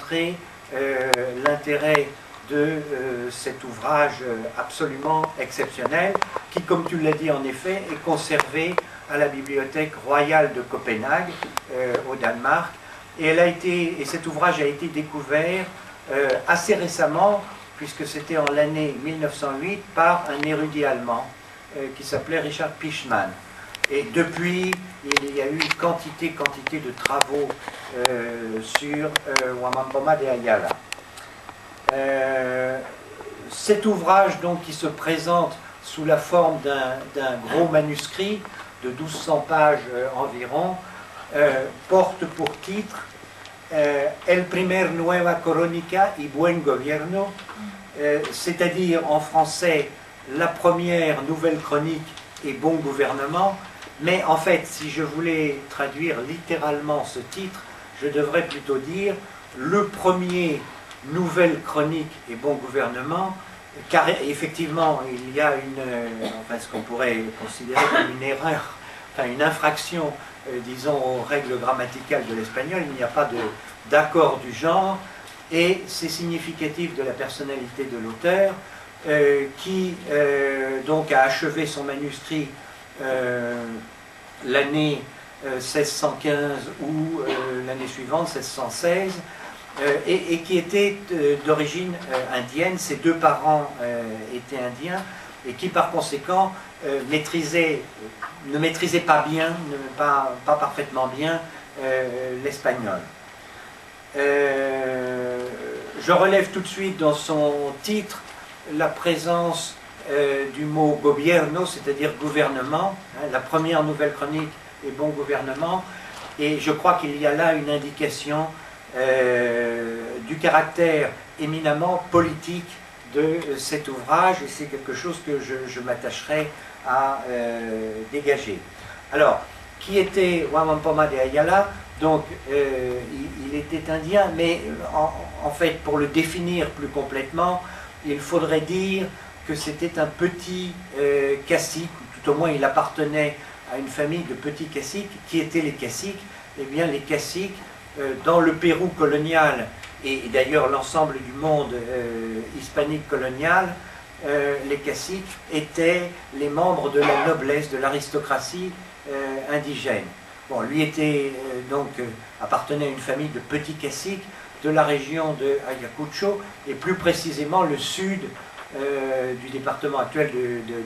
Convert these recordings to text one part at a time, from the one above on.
démontrer l'intérêt de cet ouvrage absolument exceptionnel, qui, comme tu l'as dit en effet, est conservé à la Bibliothèque royale de Copenhague, au Danemark, et cet ouvrage a été découvert assez récemment, puisque c'était en l'année 1908, par un érudit allemand qui s'appelait Richard Pichman. Et depuis, il y a eu quantité de travaux sur Wamampoma de Ayala. Cet ouvrage, donc, qui se présente sous la forme d'un gros manuscrit de 1200 pages environ, porte pour titre El primer nueva crónica y buen gobierno, c'est-à-dire en français la première nouvelle chronique et bon gouvernement. Mais en fait, si je voulais traduire littéralement ce titre, je devrais plutôt dire le premier nouvelle chronique et bon gouvernement, car effectivement il y a ce qu'on pourrait considérer comme une erreur, enfin une infraction, disons, aux règles grammaticales de l'espagnol. Il n'y a pas d'accord du genre, et c'est significatif de la personnalité de l'auteur, qui donc a achevé son manuscrit l'année 1615 ou l'année suivante, 1616, et qui était d'origine indienne. Ses deux parents étaient indiens, et qui par conséquent ne maîtrisait pas bien, pas parfaitement bien l'espagnol. Je relève tout de suite dans son titre la présence du mot gobierno, c'est-à-dire gouvernement, la première nouvelle chronique et bon gouvernement, et je crois qu'il y a là une indication du caractère éminemment politique de cet ouvrage, et c'est quelque chose que je m'attacherai à dégager. Alors, qui était Wamampoma de Ayala? Donc, il était indien, mais en fait, pour le définir plus complètement, il faudrait dire que c'était un petit cacique, ou tout au moins il appartenait à une famille de petits caciques. Qui étaient les caciques? Eh bien, les caciques, dans le Pérou colonial, et d'ailleurs l'ensemble du monde hispanique colonial, les caciques étaient les membres de la noblesse, de l'aristocratie indigène. Bon, lui était appartenait à une famille de petits caciques de la région de Ayacucho, et plus précisément le sud du département actuel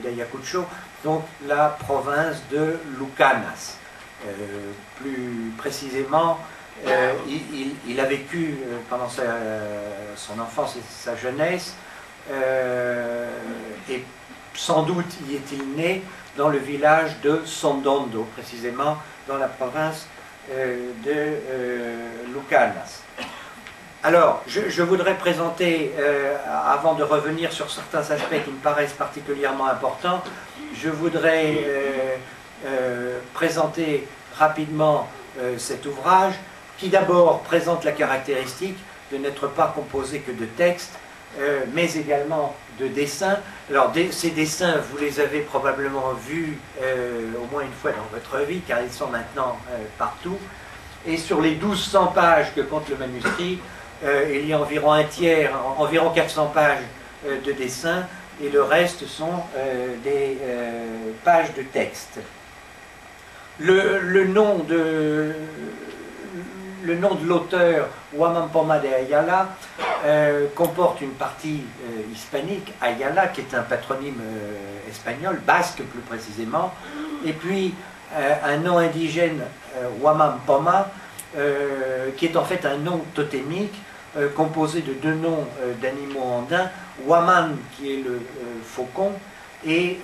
d'Ayacucho, donc la province de Lucanas. Plus précisément, il a vécu pendant son enfance et sa jeunesse, et sans doute y est-il né dans le village de Sondondo, précisément dans la province de Lucanas. Alors, je voudrais présenter, avant de revenir sur certains aspects qui me paraissent particulièrement importants, je voudrais présenter rapidement cet ouvrage, qui d'abord présente la caractéristique de n'être pas composé que de textes, mais également de dessins. Alors, ces dessins, vous les avez probablement vus au moins une fois dans votre vie, car ils sont maintenant partout. Et sur les 1200 pages que compte le manuscrit, il y a environ un tiers, environ 400 pages de dessins, et le reste sont des pages de texte. Le nom de l'auteur, Wamampoma de Ayala, comporte une partie hispanique, Ayala, qui est un patronyme espagnol, basque plus précisément, et puis un nom indigène, Wamampoma, qui est en fait un nom totémique, composé de deux noms d'animaux andins, Waman, qui est le faucon, et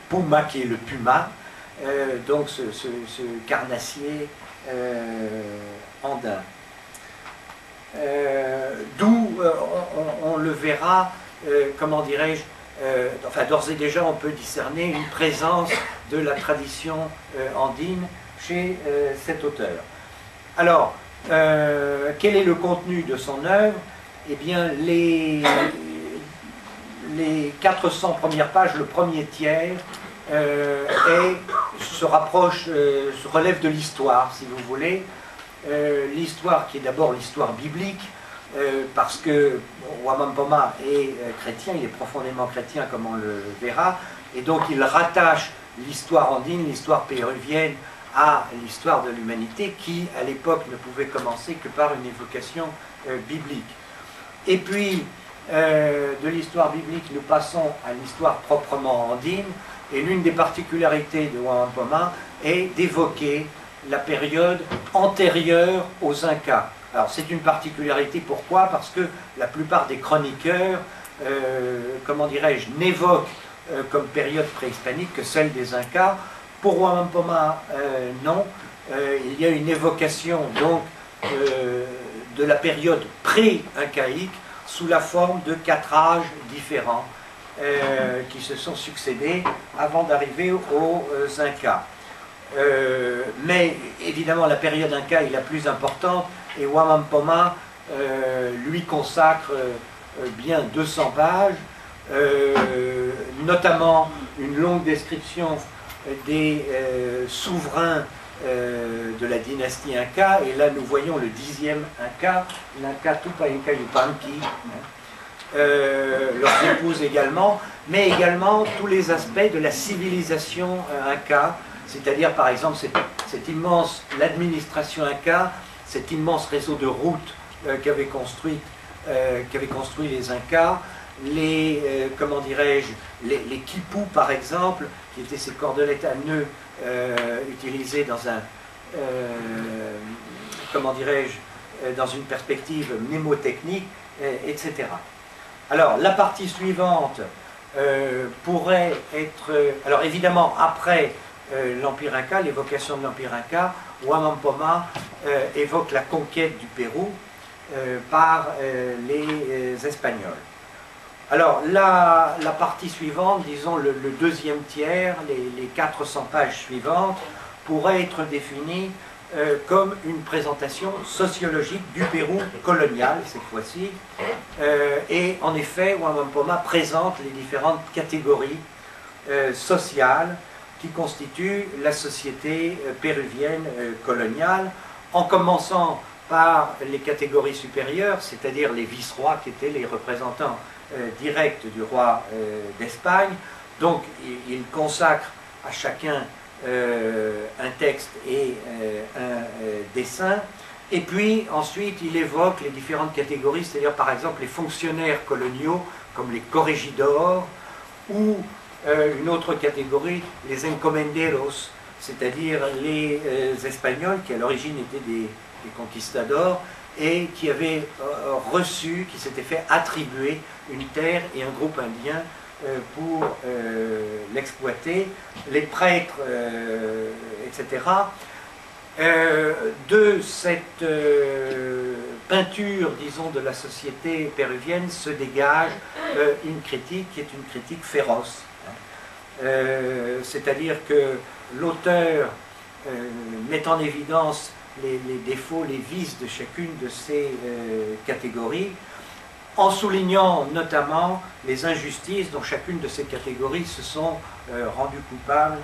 Puma, qui est le puma, donc ce carnassier andin. D'où on le verra, comment dirais-je, enfin d'ores et déjà on peut discerner une présence de la tradition andine chez cet auteur. Alors, quel est le contenu de son œuvre? Eh bien, les 400 premières pages, le premier tiers, se relève de l'histoire, si vous voulez, l'histoire qui est d'abord l'histoire biblique, parce que Wamampoma est chrétien, il est profondément chrétien comme on le verra, et donc il rattache l'histoire andine, l'histoire péruvienne à l'histoire de l'humanité qui à l'époque ne pouvait commencer que par une évocation biblique. Et puis de l'histoire biblique nous passons à l'histoire proprement andine, et l'une des particularités de Wamampoma est d'évoquer la période antérieure aux Incas. Alors c'est une particularité, pourquoi? Parce que la plupart des chroniqueurs, comment dirais-je, n'évoquent comme période préhispanique que celle des Incas. Pour Wamampoma, non. Il y a une évocation donc de la période pré-incaïque sous la forme de 4 âges différents qui se sont succédés avant d'arriver aux Incas. Mais évidemment la période Inca est la plus importante et Wamampoma lui consacre bien 200 pages, notamment une longue description des souverains de la dynastie Inca, et là nous voyons le 10e Inca, l'Inca Tupac Inca Yupanqui, leurs épouses également, mais également tous les aspects de la civilisation Inca, c'est-à-dire par exemple cette immense, l'administration Inca, cet immense réseau de routes qu'avaient construit les Incas, les, comment dirais-je, les quipus par exemple, qui étaient ces cordelettes à nœuds utilisées dans un, comment dirais-je, dans une perspective mnémotechnique, etc. Alors la partie suivante pourrait être, alors évidemment après l'Empire Inca, l'évocation de l'Empire Inca, Wamampoma évoque la conquête du Pérou par les Espagnols. Alors la partie suivante, disons le deuxième tiers, les 400 pages suivantes, pourrait être définie comme une présentation sociologique du Pérou colonial, cette fois-ci. Et en effet, Wamampoma présente les différentes catégories sociales qui constituent la société péruvienne coloniale, en commençant par les catégories supérieures, c'est-à-dire les vice-rois qui étaient les représentants directs du roi d'Espagne. Donc il consacre à chacun un texte et un dessin, et puis ensuite il évoque les différentes catégories, c'est-à-dire par exemple les fonctionnaires coloniaux comme les corregidors, ou une autre catégorie, les encomenderos, c'est-à-dire les Espagnols qui à l'origine étaient des conquistadors et qui avaient reçu, qui s'étaient fait attribuer une terre et un groupe indien pour l'exploiter, les prêtres, etc. De cette peinture, disons, de la société péruvienne se dégage une critique qui est une critique féroce. C'est-à-dire que l'auteur met en évidence les défauts, les vices de chacune de ces catégories, en soulignant notamment les injustices dont chacune de ces catégories se sont rendues coupables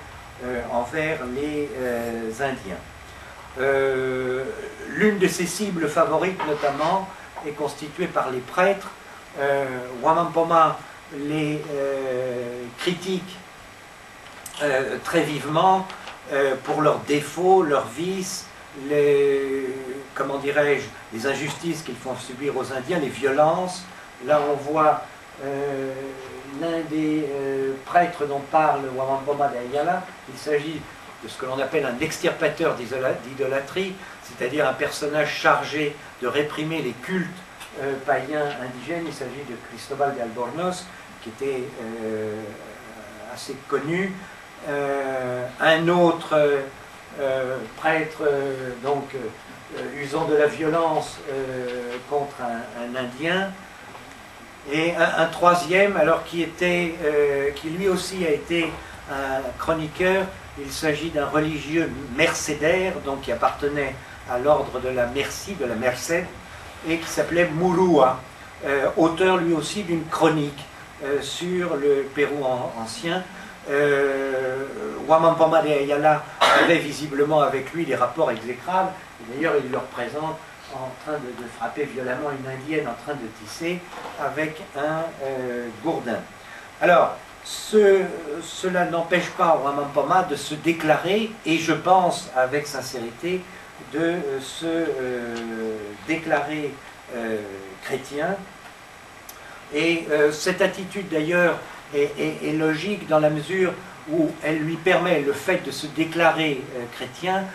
envers les Indiens. L'une de ses cibles favorites notamment est constituée par les prêtres. Wamampoma les critique très vivement pour leurs défauts, leurs vices, comment dirais-je, les injustices qu'ils font subir aux Indiens, les violences. Là on voit l'un des prêtres dont parle Wamampoma d'Ayala. Il s'agit de ce que l'on appelle un extirpateur d'idolâtrie, c'est-à-dire un personnage chargé de réprimer les cultes païens indigènes. Il s'agit de Cristobal de Albornoz, qui était assez connu. Un autre prêtre donc usant de la violence contre un Indien, et un troisième alors qui lui aussi a été un chroniqueur. Il s'agit d'un religieux mercédaire, donc qui appartenait à l'ordre de la Merci, de la Merced, et qui s'appelait Murua, auteur lui aussi d'une chronique sur le Pérou ancien. Wamampoma de Ayala avait visiblement avec lui des rapports exécrables. D'ailleurs, il le représente en train de frapper violemment une indienne en train de tisser avec un gourdin. Alors, cela n'empêche pas Ramampama de se déclarer, et je pense avec sincérité, de se déclarer chrétien. Et cette attitude d'ailleurs est logique dans la mesure où elle lui permet, le fait de se déclarer chrétien,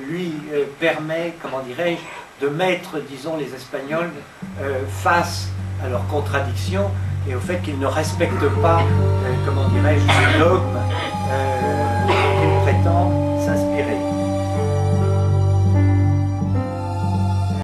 lui permet, comment dirais-je, de mettre, disons, les Espagnols face à leurs contradictions et au fait qu'ils ne respectent pas, comment dirais-je, ce dogme